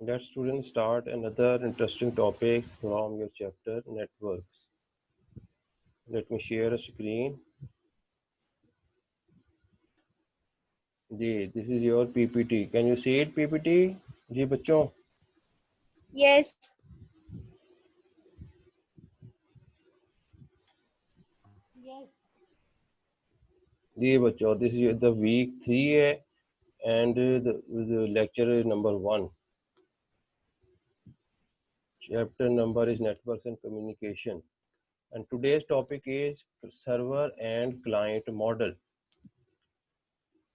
Let students start another interesting topic from your chapter networks. Let me share a screen. Ji, this is your PPT. Can you see it PPT? जी बच्चों. Yes. Yes. जी बच्चों, this is the week 3 है and the lecture number 1. Chapter number is networks and communication. And today's topic is server and client model.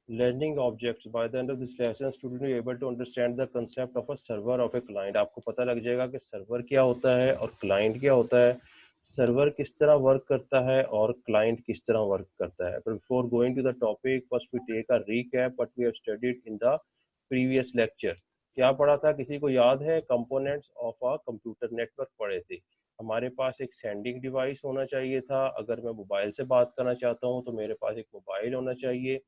Learning objects. By the end of this lesson, student will be able to understand the concept of a server of a client. आपको पता लग जाएगा कि server क्या होता है और client क्या होता है, सर्वर किस तरह वर्क करता है और क्लाइंट किस तरह वर्क करता है. But before going to the topic, first we take a recap what we have studied in the previous lecture. क्या पढ़ा था, किसी को याद है? Components of a computer network पढ़े थे. हमारे पास एक सेंडिंग डिवाइस होना चाहिए था. अगर मैं मोबाइल से बात करना चाहता हूँ तो मेरे पास एक मोबाइल होना चाहिए.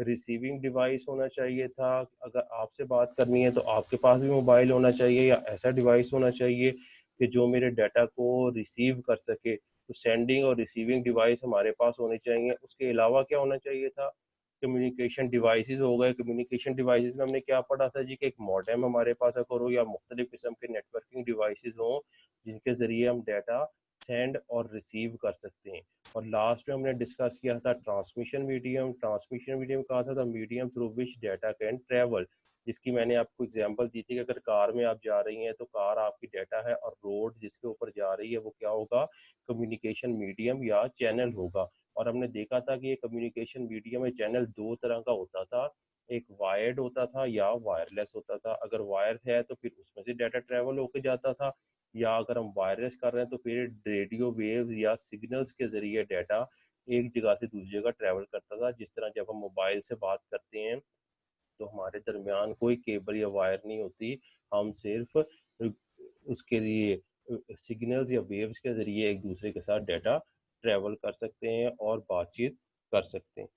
रिसीविंग डिवाइस होना चाहिए था. अगर आपसे बात करनी है तो आपके पास भी मोबाइल होना चाहिए या ऐसा डिवाइस होना चाहिए कि जो मेरे डाटा को रिसीव कर सके. तो सेंडिंग और रिसीविंग डिवाइस हमारे पास होने चाहिए. उसके अलावा क्या होना चाहिए था? कम्युनिकेशन डिवाइसेस हो गए. कम्युनिकेशन डिवाइसेस में हमने क्या पढ़ा था जी कि एक मॉडेम हमारे पास अगर हो या मुख्तलिफ किस्म के नेटवर्किंग डिवाइसेस हों जिनके ज़रिए हम डाटा सेंड और रिसीव कर सकते हैं. और लास्ट में हमने डिस्कस किया था ट्रांसमिशन मीडियम. ट्रांसमिशन मीडियम कहा था the medium through which data can travel, जिसकी मैंने आपको एग्जांपल दी थी कि अगर कार में आप जा रही हैं तो कार आपकी डाटा है और रोड जिसके ऊपर जा रही है वो क्या होगा? कम्युनिकेशन मीडियम या चैनल होगा. और हमने देखा था कि ये कम्युनिकेशन मीडियम या चैनल दो तरह का होता था. एक वायर्ड होता था या वायरलेस होता था. अगर वायर है तो फिर उसमें से डाटा ट्रेवल होकर जाता था, या अगर हम वायरलेस कर रहे हैं तो फिर रेडियो वेव्स या सिग्नल्स के जरिए डाटा एक जगह से दूसरी जगह ट्रैवल करता था. जिस तरह जब हम मोबाइल से बात करते हैं तो हमारे दरमियान कोई केबल या वायर नहीं होती. हम सिर्फ उसके लिए सिग्नल्स या वेव्स के जरिए एक दूसरे के साथ डाटा ट्रैवल कर सकते हैं और बातचीत कर सकते हैं.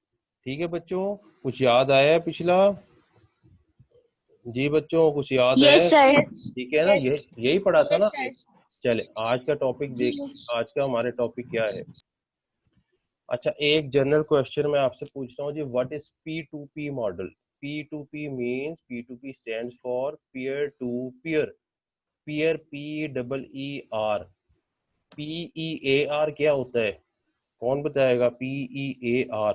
ठीक है बच्चों, कुछ याद आया है पिछला? जी बच्चों, कुछ याद Yes, है? sir. ठीक है ना, Yes. यही पढ़ा था Yes, ना. sir. चले आज का टॉपिक देख. आज का हमारे टॉपिक क्या है? अच्छा, एक जनरल क्वेश्चन मैं आपसे पूछ रहा हूँ जी. What is P2P model? P2P means P2P stands for peer to peer. Peer PEER. PEAR क्या होता है? कौन बताएगा PEAR?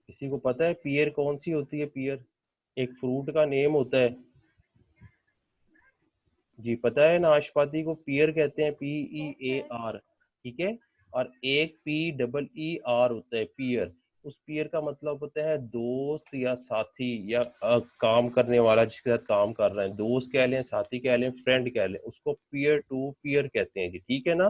किसी को पता है पीयर कौन सी होती है? पीयर एक फ्रूट का नेम होता है. जी पता है, नाशपाती को पीयर कहते हैं, PEAR. ठीक है. और एक PEER होता है पीयर. उस पीयर का मतलब होता है दोस्त या साथी या काम करने वाला जिसके साथ काम कर रहे हैं. दोस्त कह लें, साथी कह लें, फ्रेंड कह लें, उसको पीयर टू पीयर कहते हैं जी. ठीक है ना.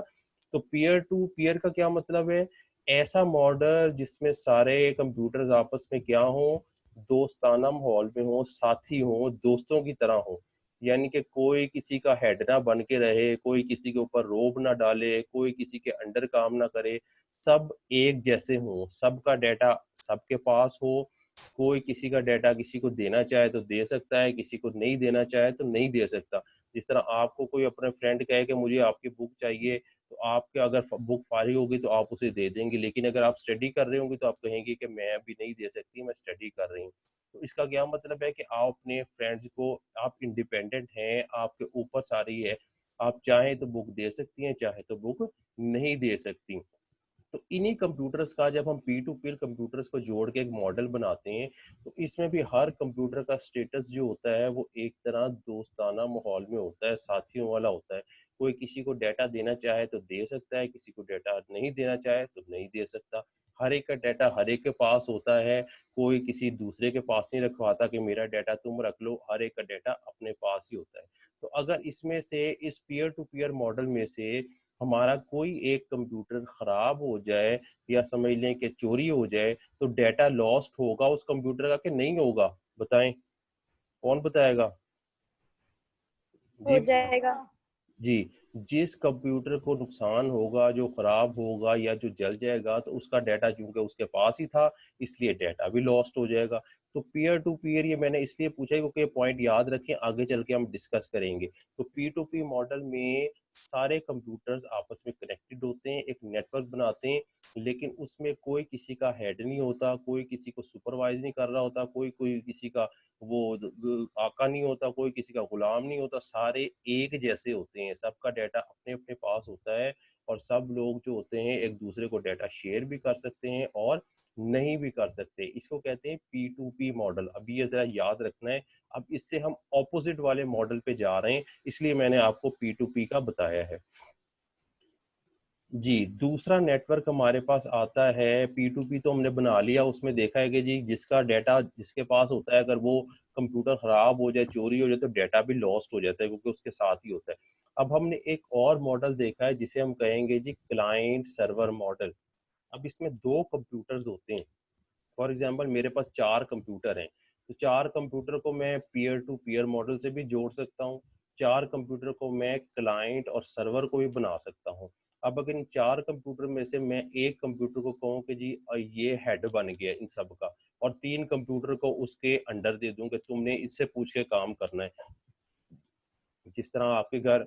तो पीयर टू पीयर का क्या मतलब है? ऐसा मॉडल जिसमें सारे कंप्यूटर्स आपस में क्या हो? दोस्ताना माहौल में हो, साथी हो, दोस्तों की तरह हो. यानी कि कोई किसी का हेड ना बन के रहे, कोई किसी के ऊपर रोब ना डाले, कोई किसी के अंडर काम ना करे. सब एक जैसे हों, सबका डाटा सबके पास हो. कोई किसी का डाटा किसी को देना चाहे तो दे सकता है, किसी को नहीं देना चाहे तो नहीं दे सकता. जिस तरह आपको कोई अपने फ्रेंड कहे कि मुझे आपकी बुक चाहिए, तो आपके अगर बुक फारिग होगी तो आप उसे दे देंगे. लेकिन अगर आप स्टडी कर रहे होंगे तो आप कहेंगे कि मैं अभी नहीं दे सकती, मैं स्टडी कर रही हूँ. तो इसका क्या मतलब है कि आप अपने फ्रेंड्स को, आप इंडिपेंडेंट हैं, आपके ऊपर सारी है. आप चाहें तो बुक दे सकती हैं, चाहे तो बुक नहीं दे सकती. तो इन्हीं कंप्यूटर्स का जब हम पी टू पीर कंप्यूटर्स को जोड़ के एक मॉडल बनाते हैं तो इसमें भी हर कंप्यूटर का स्टेटस जो होता है वो एक तरह दोस्ताना माहौल में होता है, साथियों वाला होता है. कोई किसी को डाटा देना चाहे तो दे सकता है, किसी को डाटा नहीं देना चाहे तो नहीं दे सकता. हर एक का डाटा हर एक के पास होता है. कोई किसी दूसरे के पास नहीं रखवाता कि मेरा डाटा तुम रख लो. हर एक का डाटा अपने पास ही होता है. तो अगर इसमें से, इस पीयर टू पीयर मॉडल में से हमारा कोई एक कंप्यूटर खराब हो जाए या समझ लें कि चोरी हो जाए तो डाटा लॉस्ट होगा उस कंप्यूटर का कि नहीं होगा? बताएं, कौन बताएगा? हो जी जाएगा. जी. जिस कंप्यूटर को नुकसान होगा, जो खराब होगा या जो जल जाएगा, तो उसका डाटा चूंकि उसके पास ही था, इसलिए डाटा भी लॉस्ट हो जाएगा। तो पीयर टू पीयर ये मैंने इसलिए पूछा क्योंकि ये पॉइंट याद रखें, आगे चल के हम डिस्कस करेंगे। तो पी टू पी मॉडल में सारे कंप्यूटर्स आपस में कनेक्टेड होते हैं, एक नेटवर्क बनाते हैं, लेकिन उसमें कोई किसी का हेड नहीं होता, कोई किसी को सुपरवाइज नहीं कर रहा होता, कोई कोई किसी का आका नहीं होता, कोई किसी का गुलाम नहीं होता, सारे एक जैसे होते हैं, सबका डाटा अपने अपने पास होता है, और सब लोग जो होते हैं एक दूसरे को डाटा शेयर भी कर सकते हैं और नहीं भी कर सकते। इसको कहते हैं पी टू पी मॉडल। अभी ये जरा याद रखना है। अब इससे हम ऑपोजिट वाले मॉडल पे जा रहे हैं, इसलिए मैंने आपको पी टू पी का बताया है। जी, दूसरा नेटवर्क हमारे पास आता है पी टू पी, तो हमने बना लिया। उसमें देखा है कि जी जिसका डाटा जिसके पास होता है, अगर वो कंप्यूटर खराब हो जाए, चोरी हो जाए, तो डाटा भी लॉस्ट हो जाता है क्योंकि उसके साथ ही होता है। अब हमने एक और मॉडल देखा है जिसे हम कहेंगे जी क्लाइंट सर्वर मॉडल। अब इसमें दो कंप्यूटर्स होते हैं। फॉर एग्जाम्पल मेरे पास 4 कंप्यूटर हैं, तो 4 कंप्यूटर को मैं पीयर टू पीयर मॉडल से भी जोड़ सकता हूँ, 4 कंप्यूटर को मैं क्लाइंट और सर्वर को भी बना सकता हूँ। अब अगर इन 4 कंप्यूटर में से मैं एक कंप्यूटर को कहूँ कि जी ये हेड बन गया इन सब का, और 3 कंप्यूटर को उसके अंडर दे दूं कि तुमने इससे पूछ के काम करना है। जिस तरह आपके घर,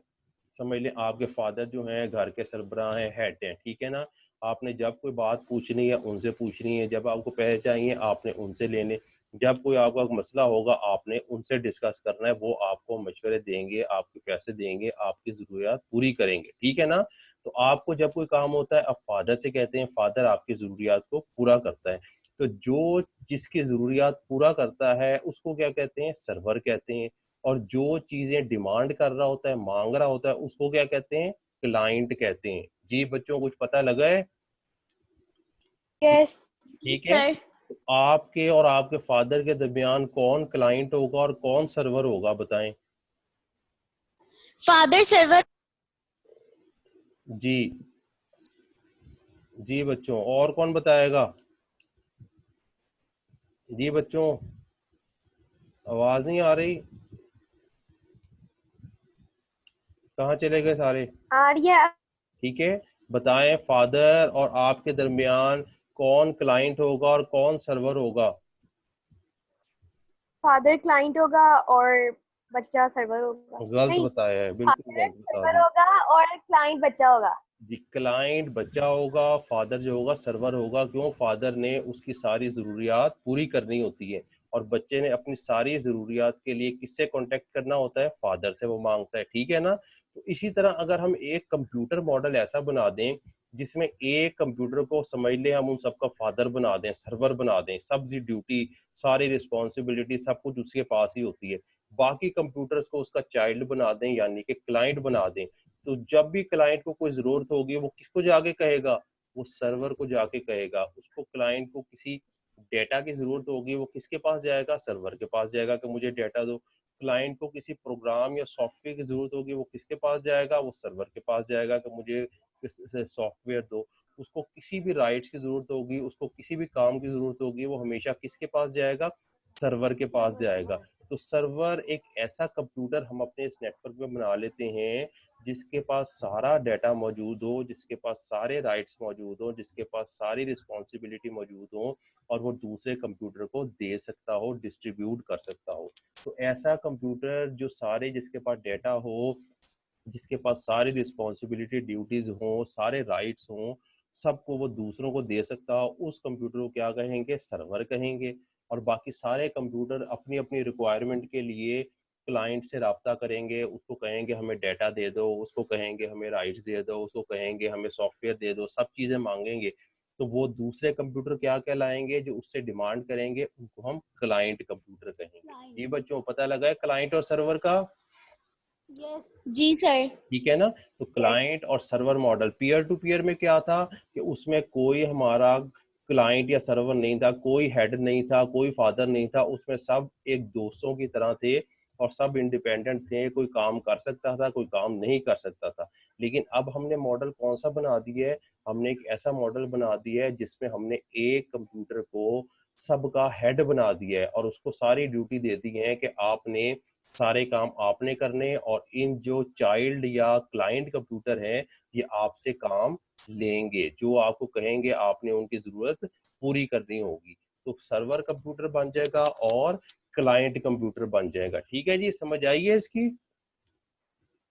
समझ लें आपके फादर जो हैं घर के सरबराह हैं, हेड हैं, ठीक है ना। आपने जब कोई बात पूछनी है उनसे पूछनी है, जब आपको पैसे चाहिए आपने उनसे लेने, जब कोई आपका मसला होगा आपने उनसे डिस्कस करना है, वो आपको मशवरे देंगे, आपके पैसे देंगे, आपकी ज़रूरियात पूरी करेंगे, ठीक है ना। तो आपको जब कोई काम होता है, आप फादर से कहते हैं, फादर आपकी ज़रूरियात को पूरा करता है। तो जो जिसकी ज़रूरियात पूरा करता है उसको क्या कहते हैं, सर्वर कहते हैं। और जो चीजें डिमांड कर रहा होता है, मांग रहा होता है, उसको क्या कहते हैं, क्लाइंट कहते हैं। जी बच्चों, कुछ पता लगा है? Yes. ठीक है। सर तो आपके और आपके फादर के दरमियान कौन क्लाइंट होगा और कौन सर्वर होगा, बताएं। फादर सर्वर जी, जी बच्चों, और कौन बताएगा? जी बच्चों, आवाज नहीं आ रही, कहाँ चले गए सारे? Arya. ठीक है, बताएं, फादर और आपके दरमियान कौन क्लाइंट होगा और कौन सर्वर होगा? फादर क्लाइंट होगा और बच्चा सर्वर होगा। गलत नहीं, बताया है, बिल्कुल फादर गलत बता सर्वर दिया। होगा और क्लाइंट बच्चा होगा। जी, क्लाइंट बच्चा होगा, फादर जो होगा सर्वर होगा। क्यों? फादर ने उसकी सारी ज़रूरियात पूरी करनी होती है, और बच्चे ने अपनी सारी ज़रूरियात के लिए किससे कांटेक्ट करना होता है, फादर से वो मांगता है, ठीक है ना। तो इसी तरह अगर हम एक कंप्यूटर मॉडल ऐसा बना दें जिसमें एक कंप्यूटर को समझ लें हम उन सबका फादर बना दें, सर्वर बना दें, सब ड्यूटी, सारी रिस्पॉन्सिबिलिटी सब कुछ उसके पास ही होती है, बाकी कंप्यूटर्स को उसका चाइल्ड बना दें यानी कि क्लाइंट बना दें, तो जब भी क्लाइंट को कोई जरूरत होगी वो किसको जाके कहेगा, वो सर्वर को जाके कहेगा। उसको क्लाइंट को किसी डेटा की जरूरत होगी वो किसके पास जाएगा, सर्वर के पास जाएगा कि मुझे डेटा दो। क्लाइंट को किसी प्रोग्राम या सॉफ्टवेयर की जरूरत होगी वो किसके पास जाएगा, वो सर्वर के पास जाएगा कि मुझे सॉफ्टवेयर दो। उसको किसी भी राइट्स की जरूरत होगी, उसको किसी भी काम की जरूरत होगी, वो हमेशा किसके पास जाएगा, सर्वर के पास जाएगा। तो सर्वर एक ऐसा कंप्यूटर हम अपने इस नेटवर्क में बना लेते हैं जिसके पास सारा डाटा मौजूद हो, जिसके पास सारे राइट्स मौजूद हो, जिसके पास सारी रिस्पॉन्सिबिलिटी मौजूद हो, और वो दूसरे कंप्यूटर को दे सकता हो, डिस्ट्रीब्यूट कर सकता हो। तो ऐसा कंप्यूटर जो सारे, जिसके पास डाटा हो, जिसके पास सारी रिस्पॉन्सिबिलिटी, ड्यूटीज हों, सारे राइट्स हों, सबको वो दूसरों को दे सकता हो, उस कंप्यूटर को क्या कहेंगे, सर्वर कहेंगे। और बाकी सारे कंप्यूटर अपनी अपनी रिक्वायरमेंट के लिए क्लाइंट से रब्ता करेंगे, उसको कहेंगे हमें डाटा दे दो, उसको कहेंगे हमें राइट्स दे दो, उसको कहेंगे हमें सॉफ्टवेयर दे दो, सब चीज़ें मांगेंगे। तो वो दूसरे कंप्यूटर क्या कहलाएंगे, जो उससे डिमांड करेंगे उनको हम क्लाइंट कंप्यूटर कहेंगे। जी बच्चों, पता लगा है क्लाइंट और सर्वर का? Yes. जी सर ठीक है ना। तो Yes. क्लाइंट और server model peer to peer में क्या था कि उसमें कोई हमारा क्लाइंट या सर्वर नहीं था, कोई हेड नहीं था, कोई फादर नहीं था, उसमें सब एक दोस्तों की तरह थे और सब इंडिपेंडेंट थे, कोई काम कर सकता था, कोई काम नहीं कर सकता था। लेकिन अब हमने मॉडल कौन सा बना दिया है, हमने एक ऐसा मॉडल बना दिया है जिसमें हमने एक कंप्यूटर को सबका हेड बना दिया है और उसको सारी ड्यूटी दे दी है कि आपने सारे काम आपने करने, और इन जो चाइल्ड या क्लाइंट कंप्यूटर हैं ये आपसे काम लेंगे, जो आपको कहेंगे आपने उनकी जरूरत पूरी करनी होगी। तो सर्वर कंप्यूटर बन जाएगा और क्लाइंट कंप्यूटर बन जाएगा। ठीक है जी, समझ आई है इसकी।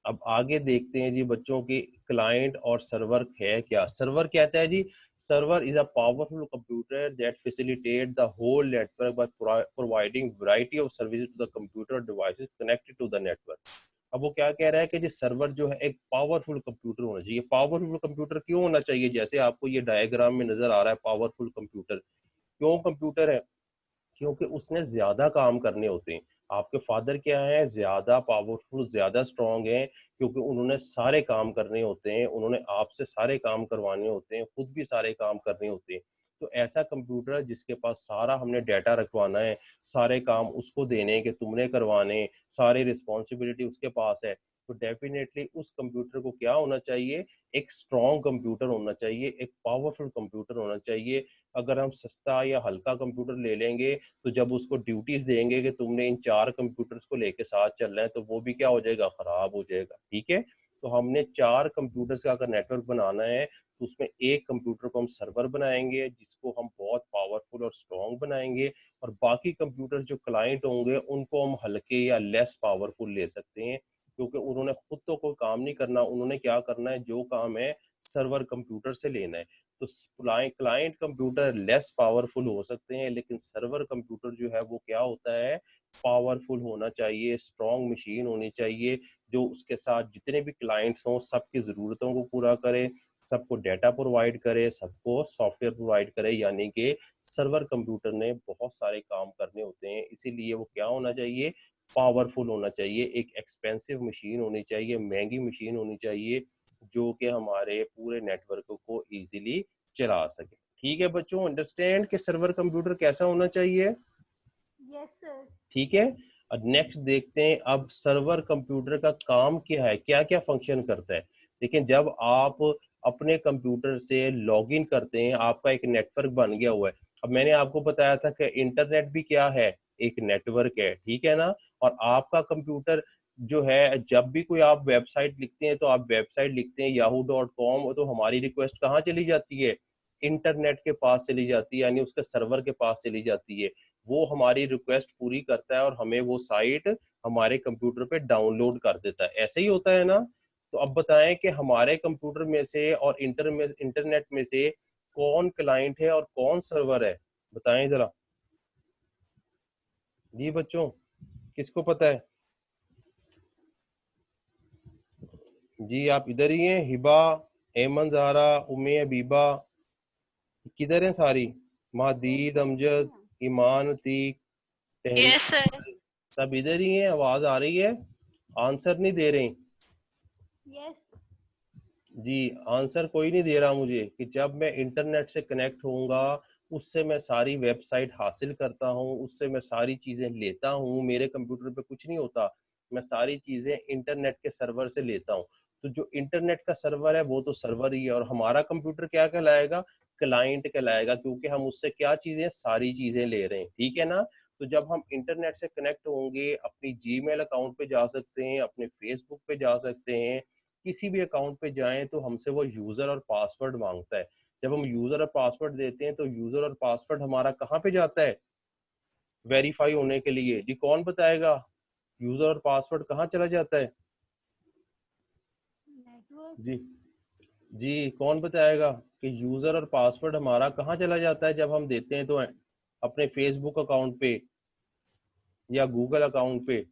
अब आगे देखते हैं जी बच्चों की, क्लाइंट और सर्वर है क्या। सर्वर कहता है जी, server is a powerful computer that facilitate the whole network by providing variety of services to the computer devices connected to the network. अब वो क्या कह रहा है कि जी सर्वर जो है एक पावरफुल कंप्यूटर होना चाहिए। पावरफुल कंप्यूटर क्यों होना चाहिए, जैसे आपको ये डायग्राम में नजर आ रहा है पावरफुल कंप्यूटर क्यों कंप्यूटर है, क्योंकि उसने ज्यादा काम करने होते हैं। आपके फादर क्या है, ज्यादा पावरफुल, ज्यादा स्ट्रांग है, क्योंकि उन्होंने सारे काम करने होते हैं, उन्होंने आपसे सारे काम करवाने होते हैं, खुद भी सारे काम करने होते हैं। तो ऐसा कंप्यूटर जिसके पास सारा हमने डाटा रखवाना है, सारे काम उसको देने हैं कि तुमने करवाने, सारी रिस्पॉन्सिबिलिटी उसके पास है, तो डेफिनेटली उस कंप्यूटर को क्या होना चाहिए, एक स्ट्रॉन्ग कंप्यूटर होना चाहिए, एक पावरफुल कंप्यूटर होना चाहिए। अगर हम सस्ता या हल्का कंप्यूटर ले लेंगे तो जब उसको ड्यूटीज देंगे कि तुमने इन 4 कंप्यूटर्स को लेके साथ चलना है, तो वो भी क्या हो जाएगा, खराब हो जाएगा। ठीक है, तो हमने 4 कंप्यूटर्स का अगर नेटवर्क बनाना है तो उसमें एक कंप्यूटर को हम सर्वर बनाएंगे जिसको हम बहुत पावरफुल और स्ट्रॉन्ग बनाएंगे, और बाकी कंप्यूटर जो क्लाइंट होंगे उनको हम हल्के या लेस पावरफुल ले सकते हैं, क्योंकि उन्होंने खुद तो कोई काम नहीं करना, उन्होंने क्या करना है, जो काम है सर्वर कंप्यूटर से लेना है। तो क्लाइंट कंप्यूटर लेस पावरफुल हो सकते हैं, लेकिन सर्वर कंप्यूटर जो है वो क्या होता है, पावरफुल होना चाहिए, स्ट्रॉन्ग मशीन होनी चाहिए, जो उसके साथ जितने भी क्लाइंट्स हों सबकी ज़रूरतों को पूरा करे, सबको डाटा प्रोवाइड करे, सबको सॉफ्टवेयर प्रोवाइड करे। यानी कि सर्वर कंप्यूटर ने बहुत सारे काम करने होते हैं, इसीलिए वो क्या होना चाहिए, पावरफुल होना चाहिए, एक एक्सपेंसिव मशीन होनी चाहिए, महंगी मशीन होनी चाहिए, जो कि हमारे पूरे नेटवर्क को इजीली चला सके। ठीक है बच्चों, अंडरस्टैंड कि सर्वर कंप्यूटर कैसा होना चाहिए। Yes sir. ठीक है, अब नेक्स्ट देखते हैं, अब सर्वर कंप्यूटर का काम क्या है, क्या क्या फंक्शन करता है। लेकिन जब आप अपने कंप्यूटर से लॉगिन करते हैं, आपका एक नेटवर्क बन गया हुआ है। अब मैंने आपको बताया था कि इंटरनेट भी क्या है, एक नेटवर्क है, ठीक है ना। और आपका कंप्यूटर जो है, जब भी कोई आप वेबसाइट लिखते हैं तो आप वेबसाइट लिखते हैं yahoo.com, तो हमारी रिक्वेस्ट कहाँ चली जाती है, इंटरनेट के पास चली जाती है, यानी उसके सर्वर के पास चली जाती है। वो हमारी रिक्वेस्ट पूरी करता है और हमें वो साइट हमारे कंप्यूटर पे डाउनलोड कर देता है। ऐसे ही होता है ना। तो अब बताएं कि हमारे कंप्यूटर में से और इंटरनेट में से कौन क्लाइंट है और कौन सर्वर है, बताएं जरा जी बच्चों, किसको पता है। जी आप इधर ही हैं, हिबा, एमन, ज़ारा, उम्मे, हबीबा, किधर हैं सारी, महादीद, अमजद, ईमान, अतीक, यस तहरीर, सर। सब इधर ही हैं, आवाज आ रही है, आंसर नहीं दे रहे। यस। जी, आंसर कोई नहीं दे रहा मुझे कि जब मैं इंटरनेट से कनेक्ट होऊंगा उससे मैं सारी वेबसाइट हासिल करता हूँ, उससे मैं सारी चीज़ें लेता हूँ, मेरे कंप्यूटर पे कुछ नहीं होता, मैं सारी चीज़ें इंटरनेट के सर्वर से लेता हूँ। तो जो इंटरनेट का सर्वर है वो तो सर्वर ही है, और हमारा कंप्यूटर क्या कहलाएगा, क्लाइंट कहलाएगा, क्योंकि हम उससे क्या चीज़ें, सारी चीज़ें ले रहे हैं। ठीक है ना। तो जब हम इंटरनेट से कनेक्ट होंगे, अपनी जीमेल अकाउंट पे जा सकते हैं, अपने फेसबुक पे जा सकते हैं, किसी भी अकाउंट पे जाएं तो हमसे वो यूजर और पासवर्ड मांगता है। जब हम यूजर और पासवर्ड देते हैं तो यूजर और पासवर्ड हमारा कहाँ पे जाता है, वेरीफाई होने के लिए। जी कौन बताएगा, यूजर और पासवर्ड कहाँ चला जाता है। नेटवर्क। जी, जी कौन बताएगा कि यूजर और पासवर्ड हमारा कहाँ चला जाता है जब हम देते हैं, तो अपने फेसबुक अकाउंट पे या गूगल अकाउंट पे।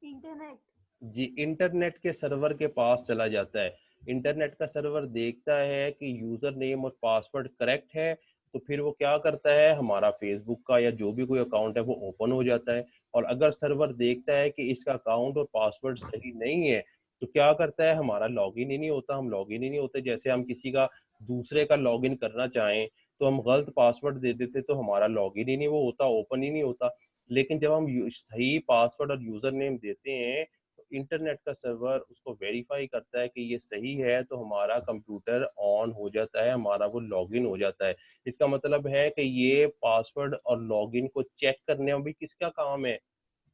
इंटरनेट। जी, इंटरनेट के सर्वर के पास चला जाता है। इंटरनेट का सर्वर देखता है कि यूजर नेम और पासवर्ड करेक्ट है, तो फिर वो क्या करता है, हमारा फेसबुक का या जो भी कोई अकाउंट है वो ओपन हो जाता है। और अगर सर्वर देखता है कि इसका अकाउंट और पासवर्ड सही नहीं है, तो क्या करता है, हमारा लॉगिन ही नहीं होता, हम लॉगिन ही नहीं होते। जैसे हम किसी का दूसरे का लॉगिन करना चाहें तो हम गलत पासवर्ड दे देते, तो हमारा लॉगिन ही नहीं वो होता, ओपन ही नहीं होता। लेकिन जब हम सही पासवर्ड और यूजर नेम देते हैं, इंटरनेट का सर्वर उसको वेरीफाई करता है कि ये सही है, तो हमारा कंप्यूटर ऑन हो जाता है, हमारा वो लॉगिन हो जाता है। इसका मतलब है कि ये पासवर्ड और लॉगिन को चेक करने में भी किसका काम है,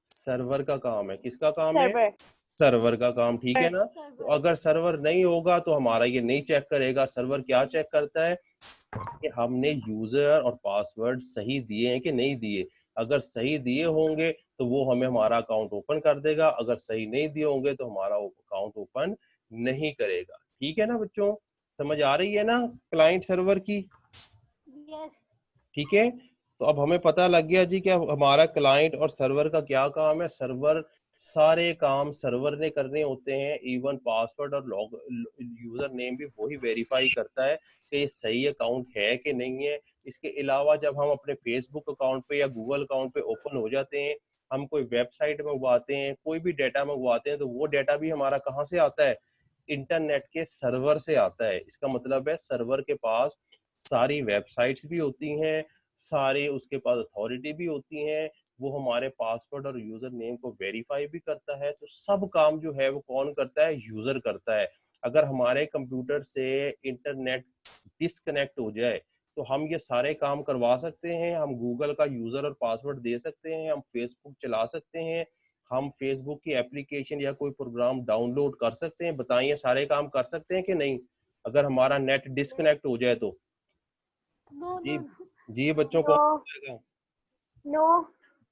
सर्वर का काम है। किसका काम है? सर्वर। सर्वर का काम, ठीक है ना। तो अगर सर्वर नहीं होगा तो हमारा ये नहीं चेक करेगा। सर्वर क्या चेक करता है कि हमने यूजर और पासवर्ड सही दिए हैं कि नहीं दिए। अगर सही दिए होंगे तो वो हमें हमारा अकाउंट ओपन कर देगा, अगर सही नहीं दिए होंगे तो हमारा अकाउंट ओपन नहीं करेगा। ठीक है ना बच्चों, समझ आ रही है ना क्लाइंट सर्वर की? यस। ठीक है, तो अब हमें पता लग गया जी कि अब हमारा क्लाइंट और सर्वर का क्या काम है। सर्वर सारे काम सर्वर ने करने होते हैं, इवन पासवर्ड और लॉग यूजर नेम भी वही वेरीफाई करता है कि ये सही अकाउंट है कि नहीं है। इसके अलावा जब हम अपने फेसबुक अकाउंट पे या गूगल अकाउंट पे ओपन हो जाते हैं, हम कोई वेबसाइट मंगवाते हैं, कोई भी डेटा मंगवाते हैं, तो वो डेटा भी हमारा कहाँ से आता है? इंटरनेट के सर्वर से आता है। इसका मतलब है सर्वर के पास सारी वेबसाइट्स भी होती हैं, सारे उसके पास अथॉरिटी भी होती हैं, वो हमारे पासवर्ड और यूजर नेम को वेरीफाई भी करता है। तो सब काम जो है वो कौन करता है? यूजर करता है। अगर हमारे कंप्यूटर से इंटरनेट डिस्कनेक्ट हो जाए तो हम ये सारे काम करवा सकते हैं। हम गूगल का यूजर और पासवर्ड दे सकते हैं, हम फेसबुक चला सकते हैं, हम फेसबुक की एप्लीकेशन या कोई प्रोग्राम डाउनलोड कर सकते हैं। बताइए सारे काम कर सकते हैं कि नहीं अगर हमारा नेट डिस्कनेक्ट हो जाए तो? नो जी, नो जी बच्चों, नो कौन बताएगा? नो।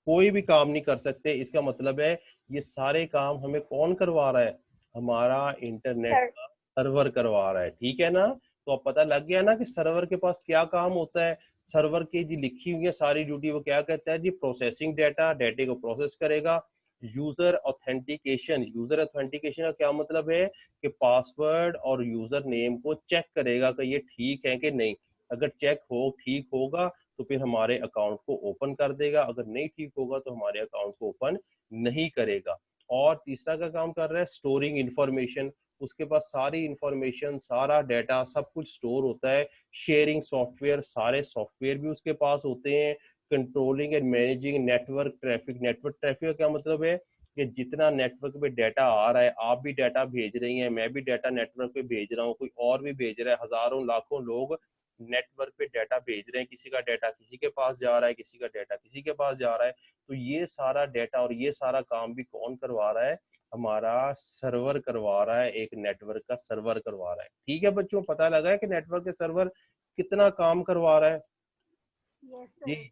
कोई भी काम नहीं कर सकते। इसका मतलब है ये सारे काम हमें कौन करवा रहा है? हमारा इंटरनेट सर। का सर्वर करवा रहा है। ठीक है ना, तो अब पता लग गया ना कि सर्वर के पास क्या काम होता है। सर्वर की जी लिखी हुई है सारी ड्यूटी, वो क्या कहता है जी? प्रोसेसिंग डेटा, डेटे को प्रोसेस करेगा। यूजर ऑथेंटिकेशन, यूजर ऑथेंटिकेशन का क्या मतलब है कि पासवर्ड और यूजर नेम को चेक करेगा कि ये ठीक है कि नहीं। अगर चेक हो ठीक होगा तो फिर हमारे अकाउंट को ओपन कर देगा, अगर नहीं ठीक होगा तो हमारे अकाउंट को ओपन नहीं करेगा। और तीसरा का काम कर रहा है स्टोरिंग इंफॉर्मेशन। उसके पास सारी इंफॉर्मेशन, सारा डेटा, सब कुछ स्टोर होता है। शेयरिंग सॉफ्टवेयर, सारे सॉफ्टवेयर भी उसके पास होते हैं। Controlling and managing network traffic, network traffic का क्या मतलब है कि जितना नेटवर्क पे डाटा आ रहा है, आप भी डाटा भेज रही हैं, मैं भी डाटा नेटवर्क पे भेज रहा हूँ, कोई और भी भेज रहा है, हजारों लाखों लोग नेटवर्क पे डाटा भेज रहे हैं, किसी का डाटा किसी के पास जा रहा है, किसी का डाटा किसी के पास जा रहा है। तो ये सारा डाटा और ये सारा काम भी कौन करवा रहा है? हमारा सर्वर करवा रहा है, एक नेटवर्क का सर्वर करवा रहा है। ठीक है बच्चों, पता लगा है कि नेटवर्क के सर्वर कितना काम करवा रहा है? यस जी, सर।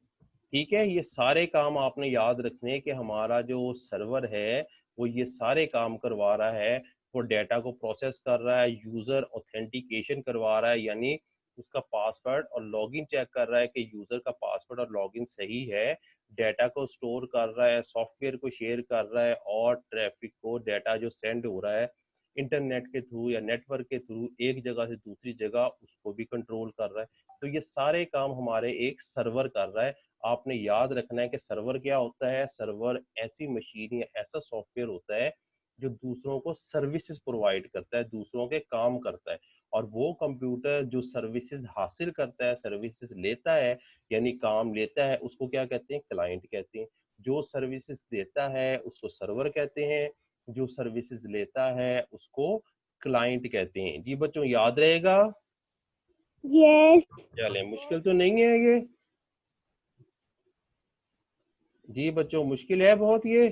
ठीक है। ये सारे काम आपने याद रखने कि हमारा जो सर्वर है वो ये सारे काम करवा रहा है। वो डेटा को प्रोसेस कर रहा है, यूजर ऑथेंटिकेशन करवा रहा है, यानी उसका पासवर्ड और लॉगिन चेक कर रहा है कि यूजर का पासवर्ड और लॉगिन सही है, डेटा को स्टोर कर रहा है, सॉफ्टवेयर को शेयर कर रहा है, और ट्रैफिक को, डेटा जो सेंड हो रहा है इंटरनेट के थ्रू या नेटवर्क के थ्रू एक जगह से दूसरी जगह, उसको भी कंट्रोल कर रहा है। तो ये सारे काम हमारे एक सर्वर कर रहा है। आपने याद रखना है कि सर्वर क्या होता है? सर्वर ऐसी मशीन या ऐसा सॉफ्टवेयर होता है जो दूसरों को सर्विसेज प्रोवाइड करता है, दूसरों के काम करता है। और वो कंप्यूटर जो सर्विसेज हासिल करता है, सर्विसेज लेता है, यानी काम लेता है, उसको क्या कहते हैं? क्लाइंट कहते हैं। जो सर्विसेज देता है उसको सर्वर कहते हैं, जो सर्विसेज लेता है उसको क्लाइंट कहते हैं। जी बच्चों, याद रहेगा? यस। चले, मुश्किल तो नहीं है ये? जी बच्चों, मुश्किल है बहुत ये?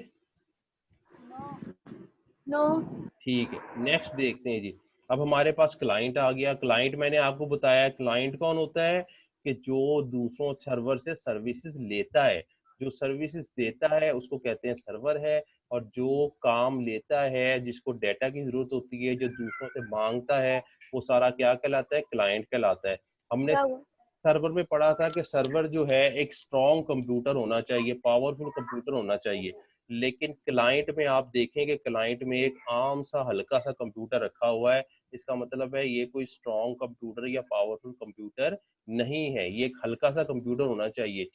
नो। ठीक है, नेक्स्ट देखते हैं जी। अब हमारे पास क्लाइंट आ गया। क्लाइंट मैंने आपको बताया, क्लाइंट कौन होता है कि जो दूसरों सर्वर से सर्विसेज लेता है। जो सर्विसेज देता है उसको कहते हैं सर्वर है, और जो काम लेता है, जिसको डेटा की जरूरत होती है, जो दूसरों से मांगता है, वो सारा क्या कहलाता है? क्लाइंट कहलाता है। हमने क्या हुआ? सर्वर में पढ़ा था कि सर्वर जो है एक स्ट्रॉन्ग कंप्यूटर होना चाहिए, पावरफुल कंप्यूटर होना चाहिए। लेकिन क्लाइंट में आप देखेंगे, क्लाइंट में एक आम सा हल्का सा कंप्यूटर रखा हुआ है। इसका मतलब है ये कोई स्ट्रॉन्ग कंप्यूटर या पावरफुल कंप्यूटर नहीं है, ये एक हल्का सा कंप्यूटर होना चाहिए।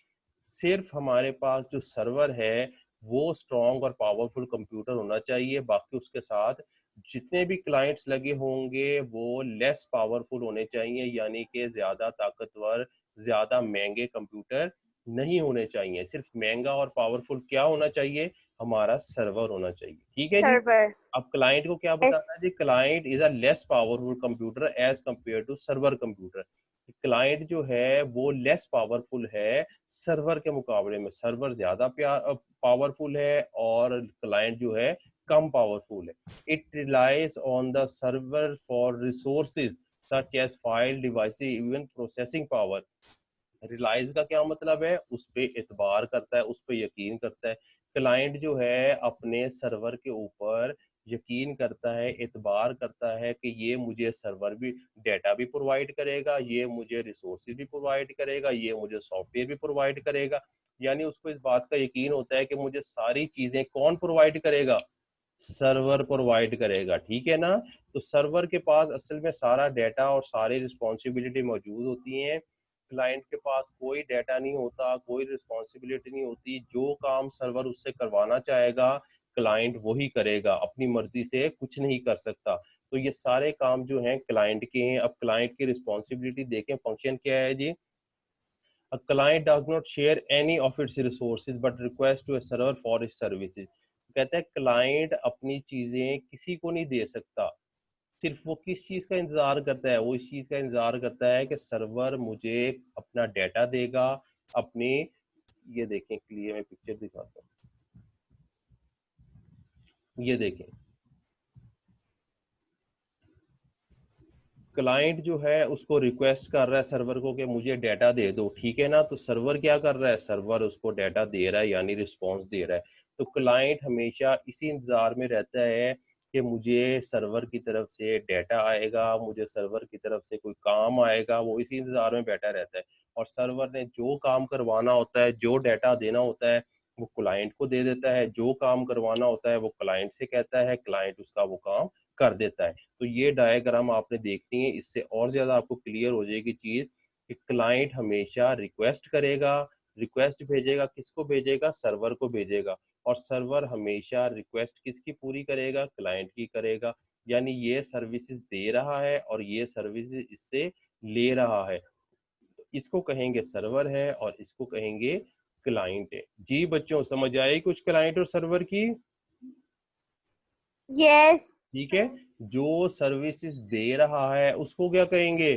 सिर्फ हमारे पास जो सर्वर है वो स्ट्रॉन्ग और पावरफुल कंप्यूटर होना चाहिए, बाकी उसके साथ जितने भी क्लाइंट्स लगे होंगे वो लेस पावरफुल होने चाहिए, यानी कि ज्यादा ताकतवर, ज्यादा महंगे कंप्यूटर नहीं होने चाहिए। सिर्फ महंगा और पावरफुल क्या होना चाहिए? हमारा सर्वर होना चाहिए। ठीक है जी। सर्वर। अब क्लाइंट को क्या यस। बताना है जी? Client is a less powerful computer as compare to server computer. Client जो है वो लेस पावरफुल है सर्वर के मुकाबले में, सर्वर ज्यादा पावरफुल है और क्लाइंट जो है कम पावरफुल है। It relies on the server for resources such as file devices even processing power. Relies का क्या मतलब है, उस पे एतबार करता है, उस पे यकीन करता है। क्लाइंट जो है अपने सर्वर के ऊपर यकीन करता है, एतबार करता है कि ये मुझे सर्वर भी डेटा भी प्रोवाइड करेगा, ये मुझे रिसोर्सेज भी प्रोवाइड करेगा, ये मुझे सॉफ्टवेयर भी प्रोवाइड करेगा। यानी उसको इस बात का यकीन होता है कि मुझे सारी चीजें कौन प्रोवाइड करेगा, सर्वर प्रोवाइड करेगा। ठीक है ना। तो सर्वर के पास असल में सारा डाटा और सारी रिस्पॉन्सिबिलिटी मौजूद होती हैं। क्लाइंट के पास कोई डाटा नहीं होता, कोई रिस्पॉन्सिबिलिटी नहीं होती। जो काम सर्वर उससे करवाना चाहेगा क्लाइंट वही करेगा, अपनी मर्जी से कुछ नहीं कर सकता। तो ये सारे काम जो हैं क्लाइंट के हैं। अब क्लाइंट की रिस्पॉन्सिबिलिटी देखें, फंक्शन क्या है जी। A client does not share any of its resources but request to a server for its services। कहता है क्लाइंट अपनी चीजें किसी को नहीं दे सकता, सिर्फ वो किस चीज का इंतजार करता है, वो इस चीज का इंतजार करता है कि सर्वर मुझे अपना डाटा देगा अपनी। ये देखें क्लियर, मैं पिक्चर दिखाता हूँ, ये देखें। क्लाइंट जो है उसको रिक्वेस्ट कर रहा है सर्वर को कि मुझे डाटा दे दो, ठीक है ना। तो सर्वर क्या कर रहा है, सर्वर उसको डाटा दे रहा है, यानी रिस्पॉन्स दे रहा है। तो क्लाइंट हमेशा इसी इंतजार में रहता है कि मुझे सर्वर की तरफ से डाटा आएगा, मुझे सर्वर की तरफ से कोई काम आएगा, वो इसी इंतजार में बैठा रहता है। और सर्वर ने जो काम करवाना होता है, जो डाटा देना होता है, वो क्लाइंट को दे देता है। जो काम करवाना होता है वो क्लाइंट से कहता है, क्लाइंट उसका वो काम कर देता है। तो ये डायग्राम आपने देखनी है, इससे और ज्यादा आपको क्लियर हो जाएगी चीज कि क्लाइंट हमेशा रिक्वेस्ट करेगा, रिक्वेस्ट भेजेगा, किसको भेजेगा, सर्वर को भेजेगा। और सर्वर हमेशा रिक्वेस्ट किसकी पूरी करेगा, क्लाइंट की करेगा। यानी ये सर्विसेज दे रहा है और ये सर्विसेज इससे ले रहा है। तो इसको कहेंगे सर्वर है और इसको कहेंगे क्लाइंट है। जी बच्चों, समझ आई कुछ क्लाइंट और सर्वर की। यस। ठीक है। जो सर्विसेज दे रहा है उसको क्या कहेंगे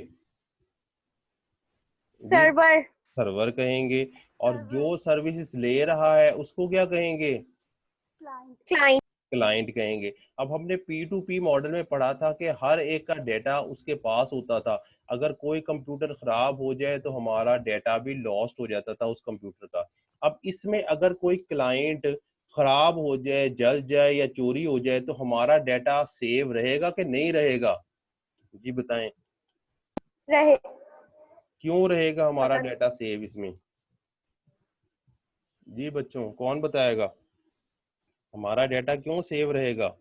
जी, सर्वर। सर्वर कहेंगे। और जो सर्विसेज ले रहा है उसको क्या कहेंगे, क्लाइंट। क्लाइंट कहेंगे। अब हमने P2P मॉडल में पढ़ा था कि हर एक का डेटा उसके पास होता था। अगर कोई कंप्यूटर खराब हो जाए तो हमारा डेटा भी लॉस्ट हो जाता था उस कंप्यूटर का। अब इसमें अगर कोई क्लाइंट खराब हो जाए, जल जाए या चोरी हो जाए तो हमारा डेटा सेव रहेगा कि नहीं रहेगा, जी बताएं। रहे। क्यों रहेगा हमारा पता नहीं। डाटा सेव इसमें, जी बच्चों कौन बताएगा, हमारा डाटा क्यों सेव रहेगा।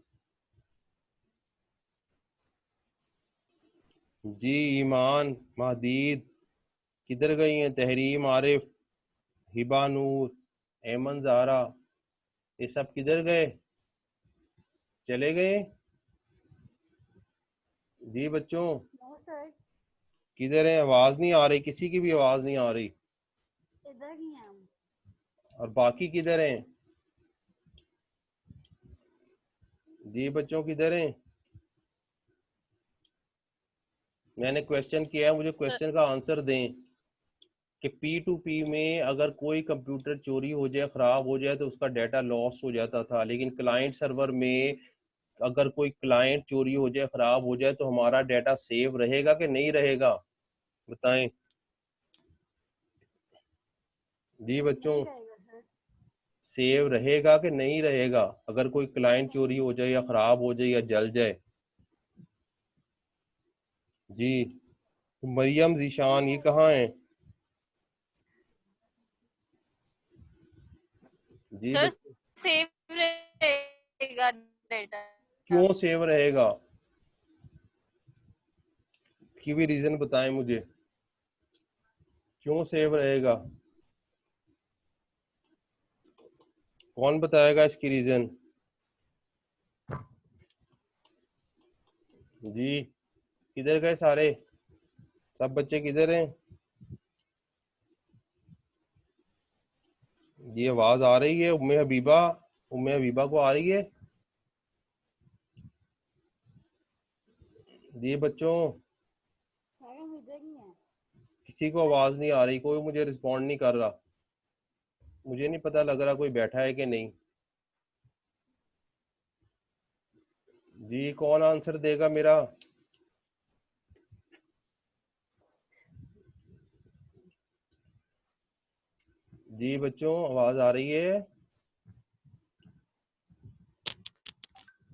जी ईमान, महदीद, किधर गई हैं, तहरीम, आरिफ, हिबा नूर, एमन, जारा, ये सब किधर गए, चले गए। जी बच्चों नो सर, किधर है, आवाज नहीं आ रही, किसी की भी आवाज नहीं आ रही। इधर ही हैं हम। और बाकी किधर हैं, जी बच्चों किधर हैं। मैंने क्वेश्चन किया है, मुझे क्वेश्चन का आंसर दें कि P2P में अगर कोई कंप्यूटर चोरी हो जाए, खराब हो जाए तो उसका डाटा लॉस हो जाता था। लेकिन क्लाइंट सर्वर में अगर कोई क्लाइंट चोरी हो जाए, खराब हो जाए तो हमारा डाटा सेव रहेगा कि नहीं रहेगा, बताएं। जी बच्चों, नहीं रहेगा सर। सेव रहेगा कि नहीं रहेगा अगर कोई क्लाइंट चोरी हो जाए या खराब हो जाए या जल जाए, जी। मरियम, जीशान, ये कहाँ है, जी सर बच्चों। सेव रहेगा डेटा। क्यों सेव रहेगा, इसकी भी रीजन बताएं मुझे, क्यों सेव रहेगा, कौन बताएगा इसकी रीजन, जी। किधर गए सारे, सब बच्चे किधर हैं, ये आवाज आ रही है, उम्मे हबीबा, उम्मे हबीबा को आ रही है, जी बच्चों। सर हम इधर ही हैं। किसी को आवाज नहीं आ रही, कोई मुझे रिस्पॉन्ड नहीं कर रहा, मुझे नहीं पता लग रहा कोई बैठा है कि नहीं। जी कौन आंसर देगा मेरा? जी बच्चों आवाज आ रही है?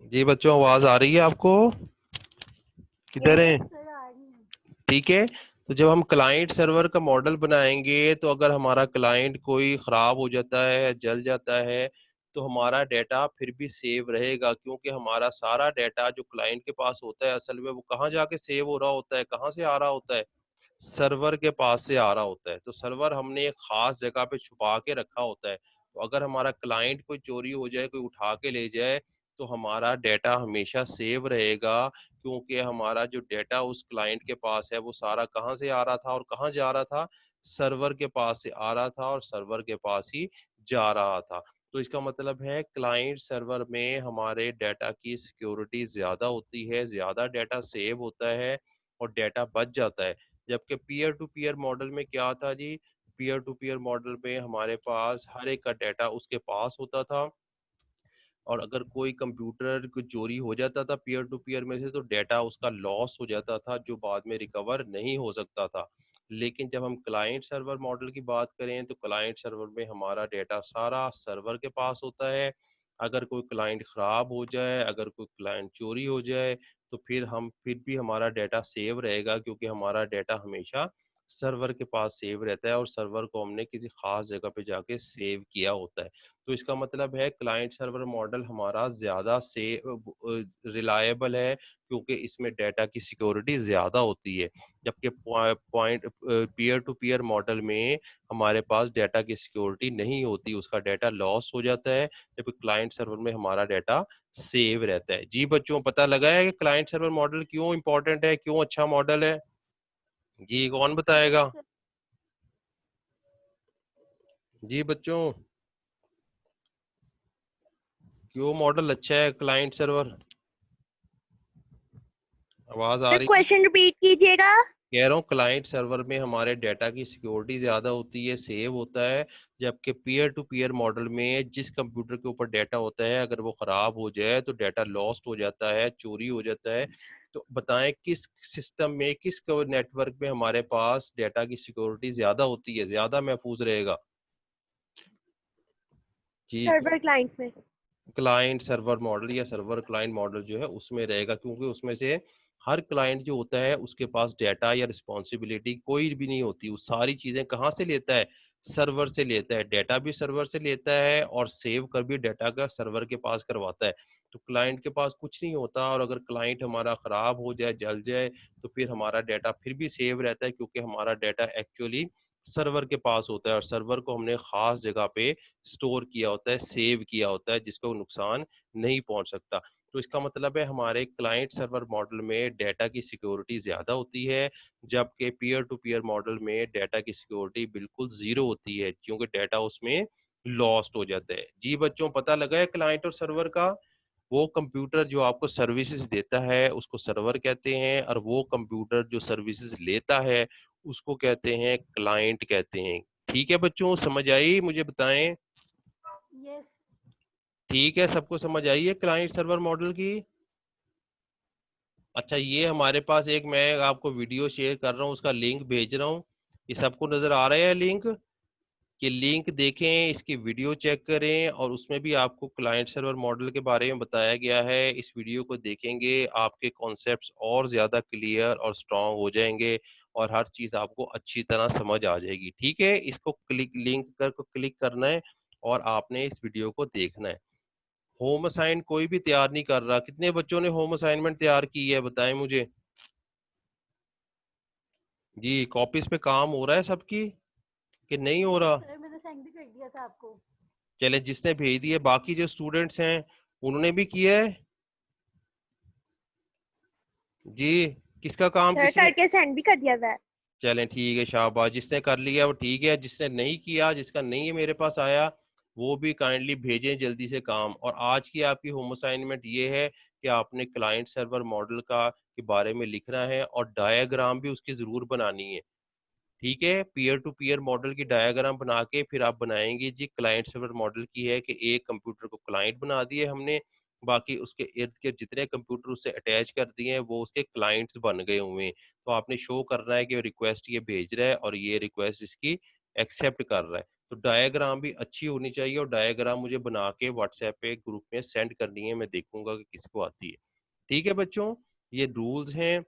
जी बच्चों आवाज आ रही है आपको? किधर है? ठीक है। तो जब हम क्लाइंट सर्वर का मॉडल बनाएंगे तो अगर हमारा क्लाइंट कोई खराब हो जाता है, जल जाता है, तो हमारा डेटा फिर भी सेव रहेगा, क्योंकि हमारा सारा डेटा जो क्लाइंट के पास होता है असल में वो कहाँ जाके सेव हो रहा होता है, कहाँ से आ रहा होता है? सर्वर के पास से आ रहा होता है। तो सर्वर हमने एक खास जगह पे छुपा के रखा होता है। तो अगर हमारा क्लाइंट कोई चोरी हो जाए, कोई उठा के ले जाए, तो हमारा डेटा हमेशा सेव रहेगा, क्योंकि हमारा जो डेटा उस क्लाइंट के पास है वो सारा कहाँ से आ रहा था और कहाँ जा रहा था? सर्वर के पास से आ रहा था और सर्वर के पास ही जा रहा था। तो इसका मतलब है क्लाइंट सर्वर में हमारे डेटा की सिक्योरिटी ज्यादा होती है, ज्यादा डेटा सेव होता है और डेटा बच जाता है। जबकि पीयर टू पीयर मॉडल में क्या था जी? पीयर टू पीयर मॉडल में हमारे पास हर एक का डेटा उसके पास होता था, और अगर कोई कंप्यूटर को चोरी हो जाता था पीयर टू पीयर में से, तो डेटा उसका लॉस हो जाता था जो बाद में रिकवर नहीं हो सकता था। लेकिन जब हम क्लाइंट सर्वर मॉडल की बात करें तो क्लाइंट सर्वर में हमारा डेटा सारा सर्वर के पास होता है। अगर कोई क्लाइंट खराब हो जाए, अगर कोई क्लाइंट चोरी हो जाए, तो फिर भी हमारा डेटा सेव रहेगा, क्योंकि हमारा डेटा हमेशा सर्वर के पास सेव रहता है और सर्वर को हमने किसी खास जगह पे जाके सेव किया होता है। तो इसका मतलब है क्लाइंट सर्वर मॉडल हमारा ज़्यादा से रिलायबल है, क्योंकि इसमें डेटा की सिक्योरिटी ज़्यादा होती है। जबकि point peer to peer model में हमारे पास डेटा की सिक्योरिटी नहीं होती, उसका डेटा लॉस हो जाता है, जबकि क्लाइंट सर्वर में हमारा डेटा सेव रहता है। जी बच्चों पता लगा है कि क्लाइंट सर्वर मॉडल क्यों इंपॉर्टेंट है, क्यों अच्छा मॉडल है? जी कौन बताएगा? जी बच्चों क्यों मॉडल अच्छा है क्लाइंट सर्वर? आवाज आ सर रही है? क्वेश्चन रिपीट कीजिएगा। कह रहा हूँ क्लाइंट सर्वर में हमारे डेटा की सिक्योरिटी ज्यादा होती है, सेव होता है, जबकि पीयर टू पीयर मॉडल में जिस कंप्यूटर के ऊपर डेटा होता है अगर वो खराब हो जाए तो डेटा लॉस्ट हो जाता है, चोरी हो जाता है। तो बताएं किस सिस्टम में, किस नेटवर्क में हमारे पास डेटा की सिक्योरिटी ज्यादा होती है, ज्यादा महफूज रहेगा? जी सर्वर क्लाइंट में। क्लाइंट सर्वर मॉडल या सर्वर क्लाइंट मॉडल जो है उसमें रहेगा, क्योंकि उसमें से हर क्लाइंट जो होता है उसके पास डेटा या रिस्पॉन्सिबिलिटी कोई भी नहीं होती। वो सारी चीजें कहाँ से लेता है? सर्वर से लेता है, डेटा भी सर्वर से लेता है और सेव कर भी डेटा का सर्वर के पास करवाता है। तो क्लाइंट के पास कुछ नहीं होता, और अगर क्लाइंट हमारा खराब हो जाए, जल जाए, तो फिर हमारा डेटा फिर भी सेव रहता है, क्योंकि हमारा डेटा एक्चुअली सर्वर के पास होता है और सर्वर को हमने खास जगह पे स्टोर किया होता है, सेव किया होता है, जिसको नुकसान नहीं पहुंच सकता। तो इसका मतलब है हमारे क्लाइंट सर्वर मॉडल में डेटा की सिक्योरिटी ज्यादा होती है, जबकि पीयर टू पीयर मॉडल में डेटा की सिक्योरिटी बिल्कुल जीरो होती है, क्योंकि डेटा उसमें लॉस्ट हो जाता है। जी बच्चों पता लगा है क्लाइंट और सर्वर का? वो कंप्यूटर जो आपको सर्विसेज देता है उसको सर्वर कहते हैं, और वो कंप्यूटर जो सर्विसेज लेता है उसको कहते हैं क्लाइंट कहते हैं। ठीक है बच्चों समझ आई? मुझे बताएं। यस। ठीक है सबको समझ आई है क्लाइंट सर्वर मॉडल की? अच्छा ये हमारे पास एक मैं आपको वीडियो शेयर कर रहा हूँ, उसका लिंक भेज रहा हूँ। ये सबको नजर आ रहा है लिंक? कि लिंक देखें, इसकी वीडियो चेक करें, और उसमें भी आपको क्लाइंट सर्वर मॉडल के बारे में बताया गया है। इस वीडियो को देखेंगे आपके कॉन्सेप्ट्स और ज़्यादा क्लियर और स्ट्रांग हो जाएंगे, और हर चीज़ आपको अच्छी तरह समझ आ जाएगी। ठीक है, इसको लिंक को क्लिक करना है और आपने इस वीडियो को देखना है। होम असाइन कोई भी तैयार नहीं कर रहा, कितने बच्चों ने होम असाइनमेंट तैयार की है बताएं मुझे? जी कॉपीज पे काम हो रहा है सबकी कि नहीं हो रहा? सर मैंने सेंड भी कर दिया था आपको। चले जिसने भेज दिए, बाकी जो स्टूडेंट्स हैं उन्होंने भी किया है? जी किसका काम सर किसने? करके सेंड भी कर दिया था। चलें ठीक है, शाबाश, जिसने कर लिया वो ठीक है, जिसने नहीं किया, जिसका नहीं है मेरे पास आया, वो भी काइंडली भेजें जल्दी से काम। और आज की आपकी होम असाइनमेंट ये है कि आपने क्लाइंट सर्वर मॉडल का के बारे में लिखना है और डायग्राम भी उसकी ज़रूर बनानी है। ठीक है। पीयर टू पीयर मॉडल की डायग्राम बना के फिर आप बनाएंगे जी क्लाइंट सर्वर मॉडल की है कि एक कंप्यूटर को क्लाइंट बना दिए हमने, बाकी उसके इर्द गिर्द जितने कंप्यूटर उससे अटैच कर दिए हैं वो उसके क्लाइंट्स बन गए हुए हैं। तो आपने शो करना है कि रिक्वेस्ट ये भेज रहा है और ये रिक्वेस्ट इसकी एक्सेप्ट कर रहा है। तो डायग्राम भी अच्छी होनी चाहिए और डायग्राम मुझे बना के व्हाट्सएप पे ग्रुप में सेंड करनी है, मैं देखूंगा कि किसको आती है। ठीक है बच्चों, ये रूल्स हैं।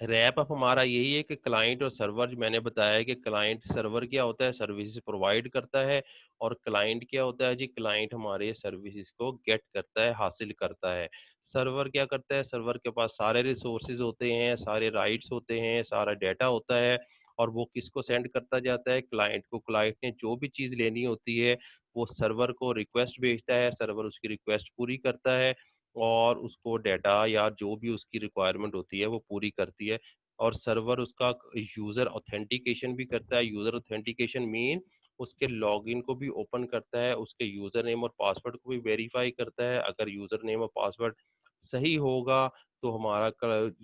रैप अप हमारा यही है कि क्लाइंट और सर्वर, जो मैंने बताया है कि क्लाइंट सर्वर क्या होता है, सर्विसेज प्रोवाइड करता है, और क्लाइंट क्या होता है जी, क्लाइंट हमारे सर्विसेज को गेट करता है, हासिल करता है। सर्वर क्या करता है, सर्वर के पास सारे रिसोर्सेज होते हैं, सारे राइट्स होते हैं, सारा डाटा होता है, और वो किसको सेंड करता जाता है, क्लाइंट को। क्लाइंट ने जो भी चीज़ लेनी होती है वो सर्वर को रिक्वेस्ट भेजता है, सर्वर उसकी रिक्वेस्ट पूरी करता है और उसको डाटा या जो भी उसकी रिक्वायरमेंट होती है वो पूरी करती है। और सर्वर उसका यूज़र ऑथेंटिकेशन भी करता है। यूज़र ऑथेंटिकेशन मीन उसके लॉगिन को भी ओपन करता है, उसके यूज़र नेम और पासवर्ड को भी वेरीफाई करता है। अगर यूज़र नेम और पासवर्ड सही होगा तो हमारा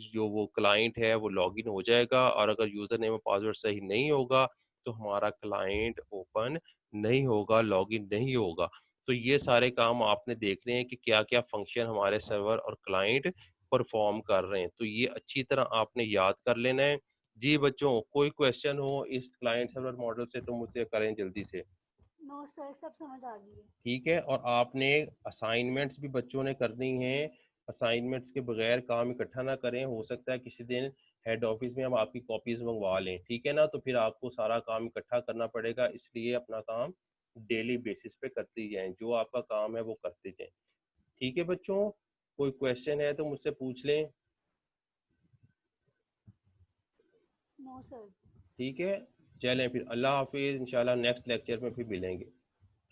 जो वो क्लाइंट है वो लॉगिन हो जाएगा, और अगर यूज़र नेम और पासवर्ड सही नहीं होगा तो हमारा क्लाइंट ओपन नहीं होगा, लॉगिन नहीं होगा। तो ये सारे काम आपने देखने हैं कि क्या-क्या फंक्शन हमारे सर्वर और क्लाइंट परफॉर्म कर रहे हैं। तो ये अच्छी तरह आपने याद कर लेना है। जी बच्चों, कोई क्वेश्चन हो इस क्लाइंट सर्वर मॉडल से तो मुझसे करें जल्दी से। नो सर, सब समझ आ गई है। ठीक है, और आपने असाइनमेंट्स भी बच्चों ने करनी है। असाइनमेंट्स के बगैर काम इकट्ठा ना करें। हो सकता है किसी दिन हेड ऑफिस में हम आपकी कॉपीज मंगवा लें, ठीक है ना, तो फिर आपको सारा काम इकट्ठा करना पड़ेगा। इसलिए अपना काम डेली बेसिस पे करते जाएं, जो आपका काम है वो करते जाएं। ठीक है बच्चों, कोई क्वेश्चन है तो मुझसे पूछ लें। No sir. ठीक है, चलें फिर, अल्लाह हाफिज़। इंशाल्लाह नेक्स्ट लेक्चर में फिर मिलेंगे।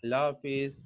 अल्लाह हाफिज़।